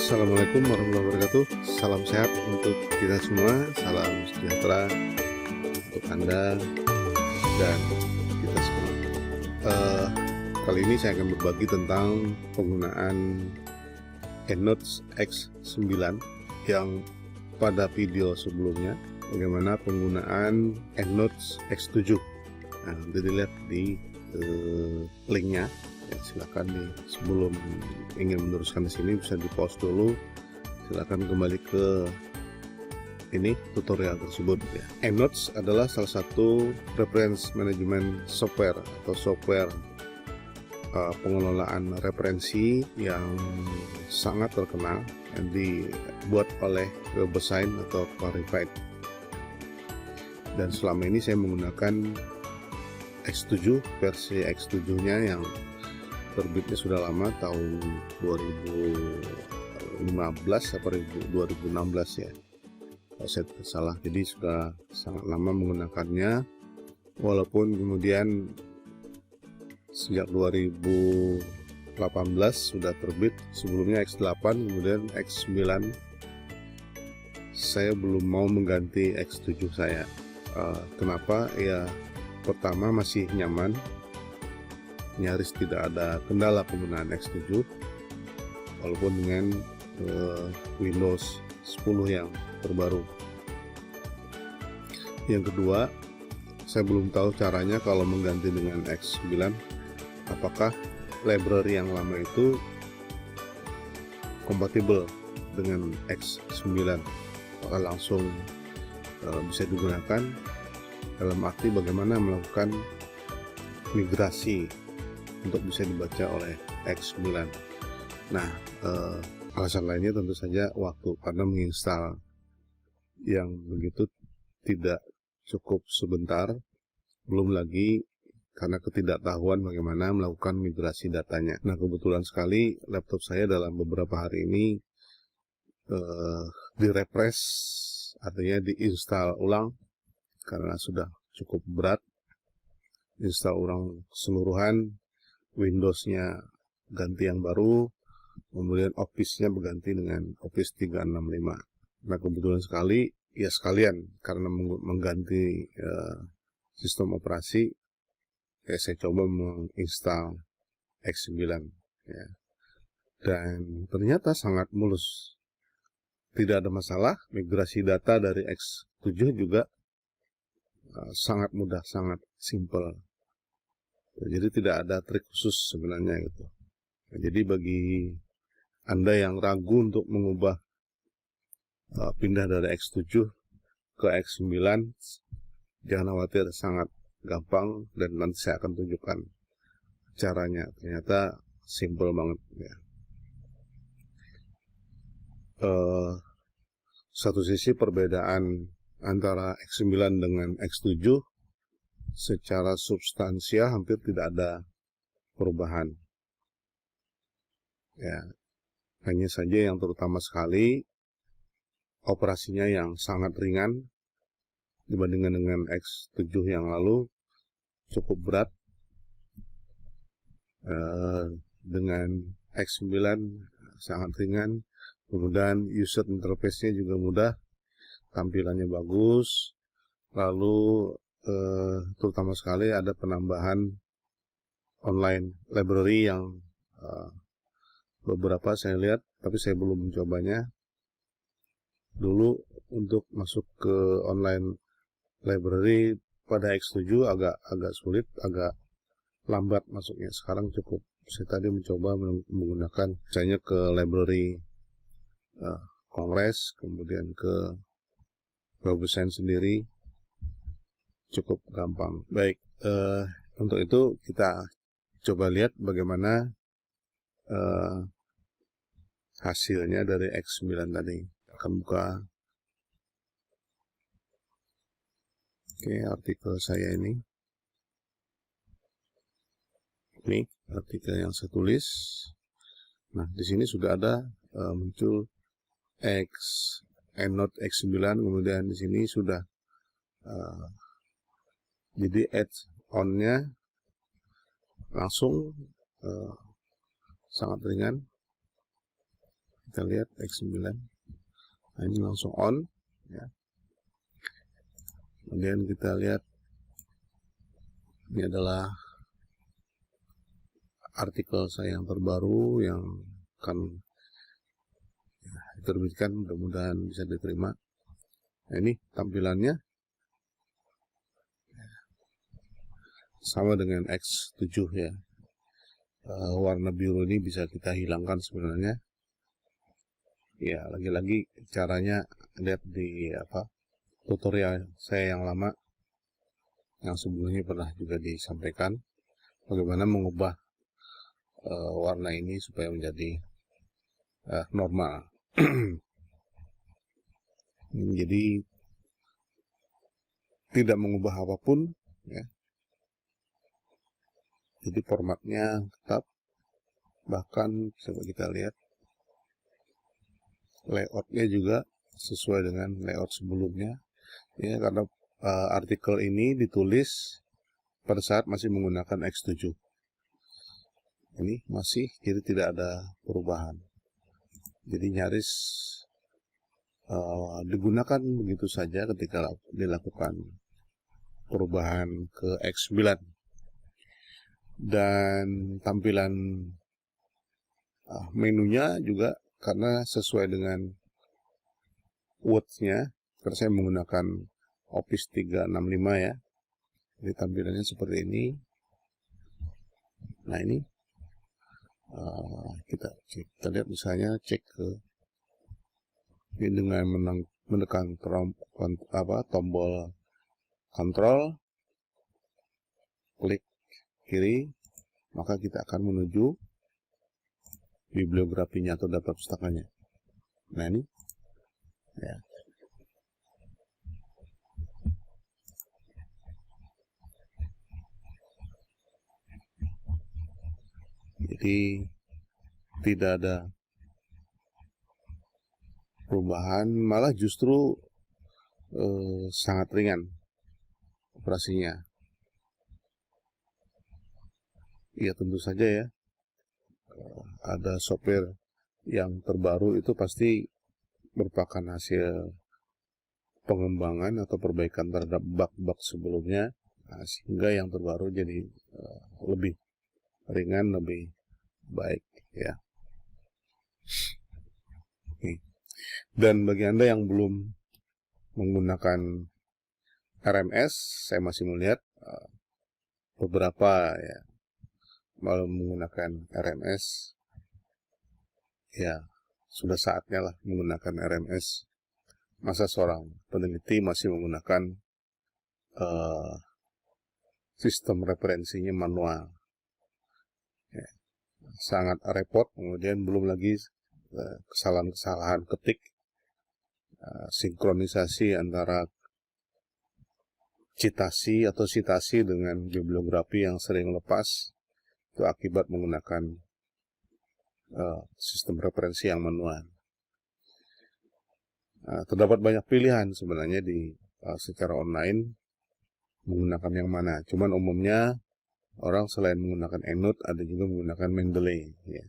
Assalamualaikum warahmatullahi wabarakatuh. Salam sehat untuk kita semua, salam sejahtera untuk Anda dan kita semua. Kali ini saya akan berbagi tentang penggunaan EndNote X9 yang pada video sebelumnya, bagaimana penggunaan EndNote X7. Nah, nanti dilihat di linknya. Ya, silakan nih, sebelum ingin meneruskan di sini bisa di pause dulu, silakan kembali ke ini tutorial tersebut ya. EndNote adalah salah satu reference management software atau software pengelolaan referensi yang sangat terkenal yang dibuat oleh WebAssign atau Clarified. Dan selama ini saya menggunakan X7, versi X7-nya yang terbitnya sudah lama, tahun 2015 atau 2016 ya, kalau saya tidak salah. Jadi sudah sangat lama menggunakannya, walaupun kemudian sejak 2018 sudah terbit. Sebelumnya X8, kemudian X9. Saya belum mau mengganti X7 saya. Kenapa? Ya, pertama masih nyaman, nyaris tidak ada kendala penggunaan X7 walaupun dengan Windows 10 yang terbaru. Yang kedua, saya belum tahu caranya kalau mengganti dengan X9, apakah library yang lama itu kompatibel dengan X9, apakah langsung bisa digunakan, dalam arti bagaimana melakukan migrasi untuk bisa dibaca oleh X9. Nah, alasan lainnya tentu saja waktu, karena menginstal yang begitu tidak cukup sebentar, belum lagi karena ketidaktahuan bagaimana melakukan migrasi datanya. Nah, kebetulan sekali laptop saya dalam beberapa hari ini direfresh, artinya diinstal ulang karena sudah cukup berat. Install ulang keseluruhan, Windows-nya ganti yang baru, kemudian Office-nya berganti dengan Office 365. Nah, kebetulan sekali, ya sekalian, karena mengganti sistem operasi, ya saya coba menginstal X9. Ya. Dan ternyata sangat mulus. Tidak ada masalah, migrasi data dari X7 juga sangat mudah, sangat simple. Jadi tidak ada trik khusus sebenarnya gitu. Nah, jadi bagi Anda yang ragu untuk mengubah pindah dari X7 ke X9, jangan khawatir, sangat gampang dan nanti saya akan tunjukkan caranya. Ternyata simple banget ya. Satu sisi perbedaan antara X9 dengan X7 secara substansial hampir tidak ada perubahan. Ya, hanya saja yang terutama sekali operasinya yang sangat ringan dibandingkan dengan X7 yang lalu, cukup berat. Dengan X9 sangat ringan, kemudian user interface-nya juga mudah, tampilannya bagus, lalu terutama sekali ada penambahan online library yang beberapa saya lihat, tapi saya belum mencobanya. Dulu untuk masuk ke online library pada X7 agak sulit, agak lambat masuknya. Sekarang cukup. Saya tadi mencoba menggunakan misalnya ke library Kongres, kemudian ke WebAssign sendiri, cukup gampang. Baik, untuk itu kita coba lihat bagaimana hasilnya dari X9 tadi. Akan buka artikel saya ini. Ini artikel yang saya tulis. Nah, di sini sudah ada muncul EndNote X9, kemudian di sini sudah jadi add-on-nya langsung sangat ringan. kita lihat X9. Nah, ini langsung on ya. Kemudian kita lihat ini adalah artikel saya yang terbaru yang akan diterbitkan, mudah-mudahan bisa diterima. Nah, ini tampilannya sama dengan X7 ya. Warna biru ini bisa kita hilangkan sebenarnya. Ya, lagi-lagi caranya lihat di tutorial saya yang lama, yang sebelumnya pernah juga disampaikan bagaimana mengubah warna ini supaya menjadi normal. Jadi tidak mengubah apapun ya. Jadi formatnya tetap, bahkan coba kita lihat layoutnya juga sesuai dengan layout sebelumnya ya, karena artikel ini ditulis pada saat masih menggunakan X7. Ini masih, jadi tidak ada perubahan. Jadi nyaris digunakan begitu saja ketika dilakukan perubahan ke X9. Dan tampilan menunya juga karena sesuai dengan Word-nya, karena saya menggunakan Office 365 ya. Jadi tampilannya seperti ini. Nah, ini kita lihat misalnya cek ke ini dengan menekan tombol kontrol, klik kiri, maka kita akan menuju bibliografinya atau daftar pustakanya. Nah, ini ya. Jadi tidak ada perubahan, malah justru sangat ringan operasinya. Ya tentu saja ya, ada software yang terbaru itu pasti merupakan hasil pengembangan atau perbaikan terhadap bug-bug sebelumnya, sehingga yang terbaru jadi lebih ringan, lebih baik ya. Dan bagi Anda yang belum menggunakan RMS, saya masih melihat beberapa ya malah menggunakan RMS. Ya, sudah saatnya lah menggunakan RMS. Masa seorang peneliti masih menggunakan sistem referensinya manual. Ya, sangat repot, kemudian belum lagi kesalahan-kesalahan ketik, sinkronisasi antara citasi atau sitasi dengan bibliografi yang sering lepas, itu akibat menggunakan sistem referensi yang manual. Terdapat banyak pilihan sebenarnya di secara online menggunakan yang mana. Cuman umumnya orang selain menggunakan EndNote ada juga menggunakan Mendeley. Ya.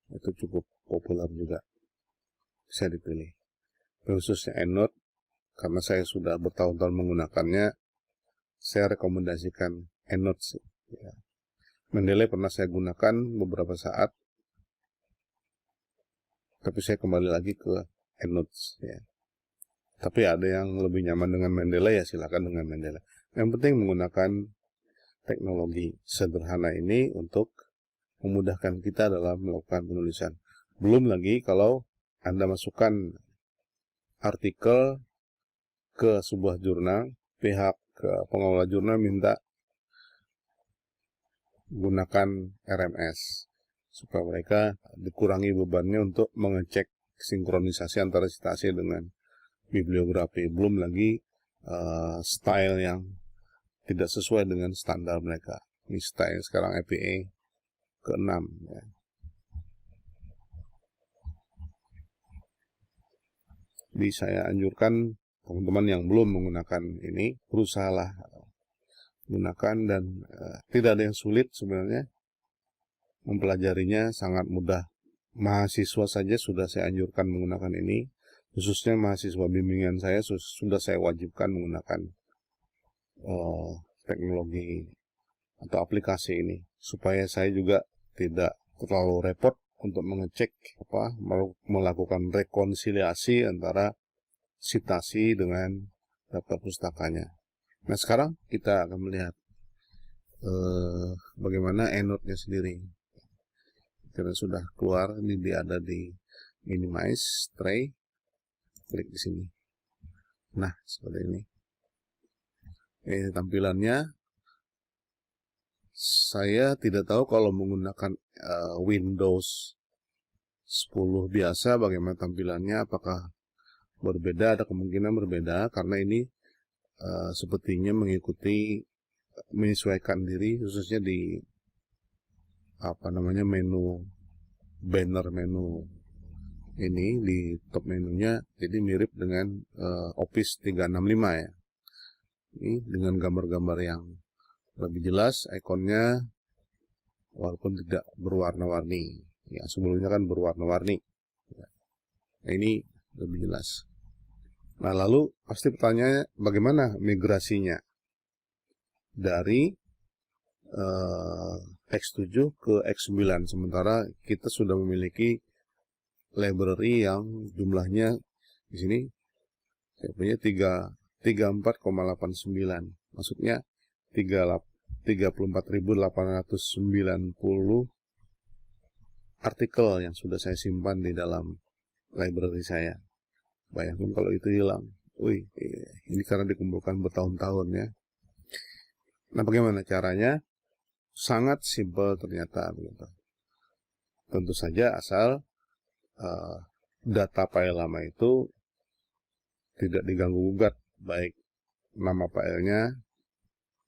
Itu cukup populer juga, bisa dipilih. Khususnya EndNote, karena saya sudah bertahun-tahun menggunakannya, saya rekomendasikan EndNote. Ya. Mendeley pernah saya gunakan beberapa saat, tapi saya kembali lagi ke EndNote. Ya. Tapi ada yang lebih nyaman dengan Mendeley, ya silakan dengan Mendeley. Yang penting menggunakan teknologi sederhana ini untuk memudahkan kita dalam melakukan penulisan. Belum lagi kalau Anda masukkan artikel ke sebuah jurnal, pihak pengelola jurnal minta gunakan RMS supaya mereka dikurangi bebannya untuk mengecek sinkronisasi antara citasi dengan bibliografi. Belum lagi style yang tidak sesuai dengan standar mereka. Ini style sekarang APA ke-6 ya. Jadi saya anjurkan teman-teman yang belum menggunakan ini, berusahalah gunakan, dan tidak ada yang sulit sebenarnya. Mempelajarinya sangat mudah mahasiswa saja sudah saya anjurkan menggunakan ini, khususnya mahasiswa bimbingan saya sudah saya wajibkan menggunakan teknologi atau aplikasi ini, supaya saya juga tidak terlalu repot untuk mengecek melakukan rekonsiliasi antara citasi dengan daftar pustakanya. Nah, sekarang kita akan melihat bagaimana EndNote-nya sendiri. Karena sudah keluar, ini dia ada di minimize tray, klik di sini. Nah, seperti ini. Ini tampilannya. Saya tidak tahu kalau menggunakan Windows 10 biasa bagaimana tampilannya, apakah berbeda. Ada kemungkinan berbeda karena ini sepertinya menyesuaikan diri, khususnya di menu banner menu ini di top menunya, jadi mirip dengan Office 365 ya. Ini dengan gambar-gambar yang lebih jelas, ikonnya walaupun tidak berwarna-warni. Ya, sebelumnya kan berwarna-warni. Nah, ini lebih jelas. Nah, lalu pasti pertanyaannya bagaimana migrasinya dari X7 ke X9, sementara kita sudah memiliki library yang jumlahnya di sini saya punya 34,89, maksudnya 34.890 artikel yang sudah saya simpan di dalam library saya. Bayangkan kalau itu hilang. Wih, ini karena dikumpulkan bertahun-tahun ya. Nah, bagaimana caranya? Sangat simpel ternyata begitu. Tentu saja asal data file lama itu tidak diganggu-gugat, baik nama filenya,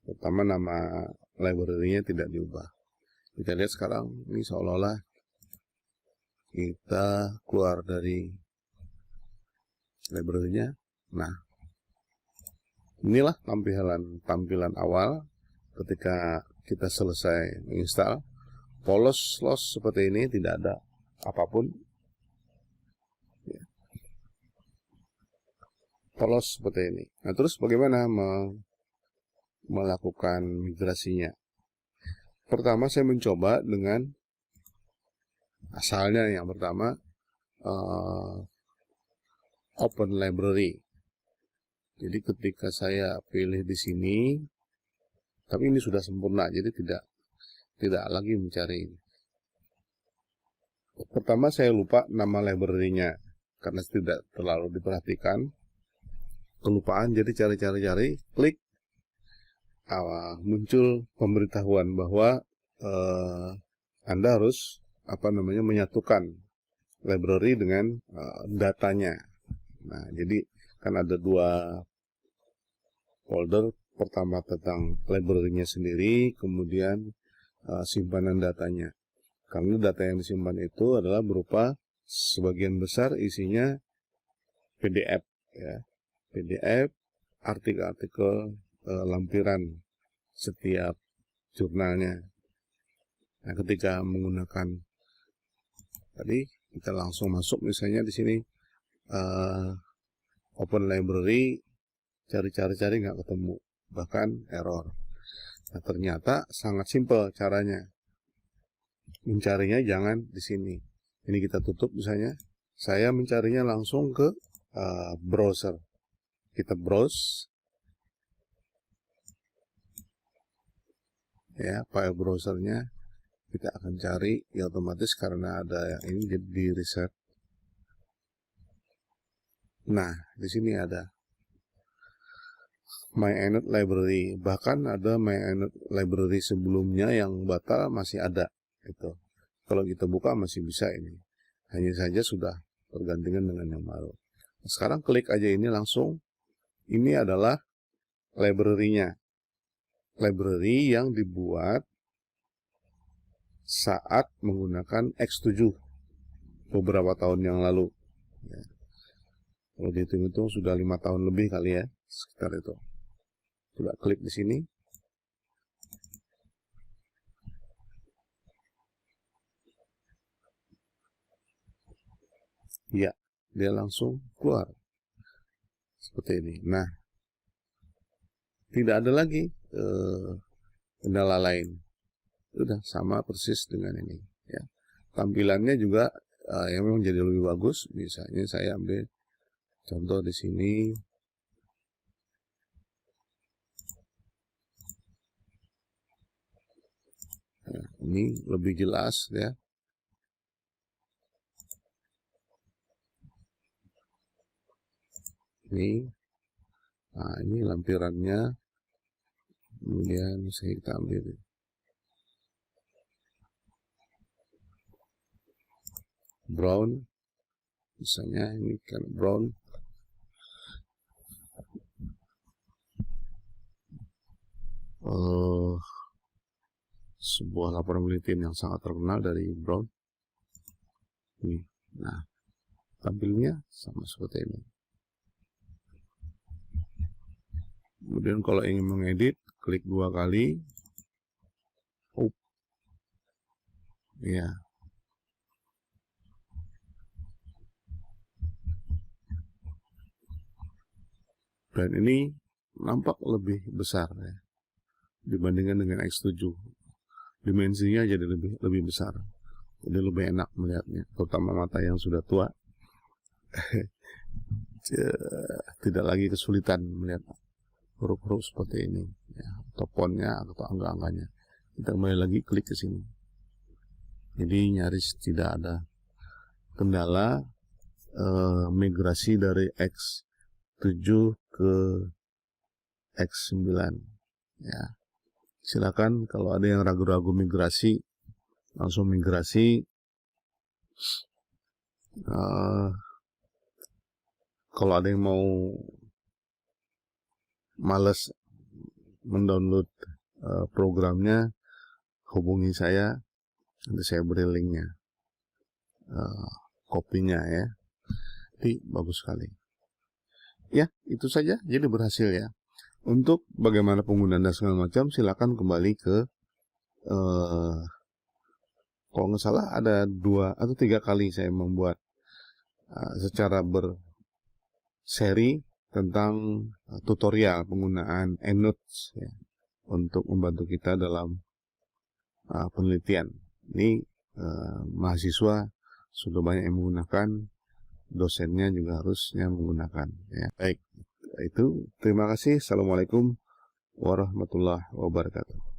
terutama nama library-nya tidak diubah. Kita lihat sekarang, ini seolah-olah kita keluar dari library-nya. Nah, inilah tampilan awal ketika kita selesai menginstal. Polos seperti ini, tidak ada apapun. Polos seperti ini. Nah, terus bagaimana melakukan migrasinya? Pertama, saya mencoba dengan asalnya. Yang pertama, Open Library. Jadi ketika saya pilih di sini, tapi ini sudah sempurna, jadi tidak lagi mencari. Pertama, saya lupa nama library-nya karena tidak terlalu diperhatikan. Kelupaan, jadi cari, klik, muncul pemberitahuan bahwa Anda harus menyatukan library dengan datanya. Nah, jadi kan ada dua folder, pertama tentang library-nya sendiri, kemudian simpanan datanya. Karena data yang disimpan itu adalah berupa sebagian besar isinya PDF ya. PDF, artikel-artikel lampiran setiap jurnalnya. Nah, ketika menggunakan tadi, kita langsung masuk misalnya di sini Open Library, cari nggak ketemu, bahkan error. Nah, ternyata sangat simpel caranya. Mencarinya jangan di sini. Ini kita tutup misalnya. Saya mencarinya langsung ke browser. Kita browse ya, file browsernya kita akan cari ya, otomatis karena ada yang ini jadi di reset. Nah, di sini ada My EndNote Library, bahkan ada My EndNote Library sebelumnya yang batal masih ada. Itu kalau kita buka masih bisa ini, hanya saja sudah bergantian dengan yang baru. Nah, sekarang klik aja ini langsung. Ini adalah library-nya, library yang dibuat saat menggunakan X7 beberapa tahun yang lalu ya. Kalau dihitung-hitung sudah 5 tahun lebih kali ya, sekitar itu. Coba klik di sini. ya dia langsung keluar seperti ini. Nah, tidak ada lagi kendala lain. Udah sama persis dengan ini ya. Tampilannya juga yang memang jadi lebih bagus. Misalnya saya ambil contoh di sini. Nah, ini lebih jelas ya. Nah, ini lampirannya. Kemudian saya kita ambil brown, misalnya ini kan brown. Sebuah laporan LinkedIn yang sangat terkenal dari Brown. Ini. Nah, tampilnya sama seperti ini. Kemudian kalau ingin mengedit, klik 2 kali. Ya. Dan ini nampak lebih besar ya, dibandingkan dengan X7. Dimensinya jadi lebih besar. Jadi lebih enak melihatnya, terutama mata yang sudah tua. Tidak lagi kesulitan melihat huruf-huruf seperti ini ya, atau fontnya atau angka-angkanya. Kita kembali lagi klik ke sini. Jadi nyaris tidak ada kendala migrasi dari X7 ke X9 ya. Silakan kalau ada yang ragu-ragu migrasi, langsung migrasi. Kalau ada yang mau males mendownload programnya, hubungi saya, nanti saya beri linknya, kopinya ya. Jadi bagus sekali ya. Itu saja, jadi berhasil ya. Untuk bagaimana penggunaan dan segala macam, silakan kembali ke kalau nggak salah ada 2 atau 3 kali saya membuat secara berseri tentang tutorial penggunaan EndNote ya, untuk membantu kita dalam penelitian. Ini mahasiswa sudah banyak yang menggunakan, dosennya juga harusnya menggunakan ya. Baik, itu terima kasih. Assalamualaikum warahmatullahi wabarakatuh.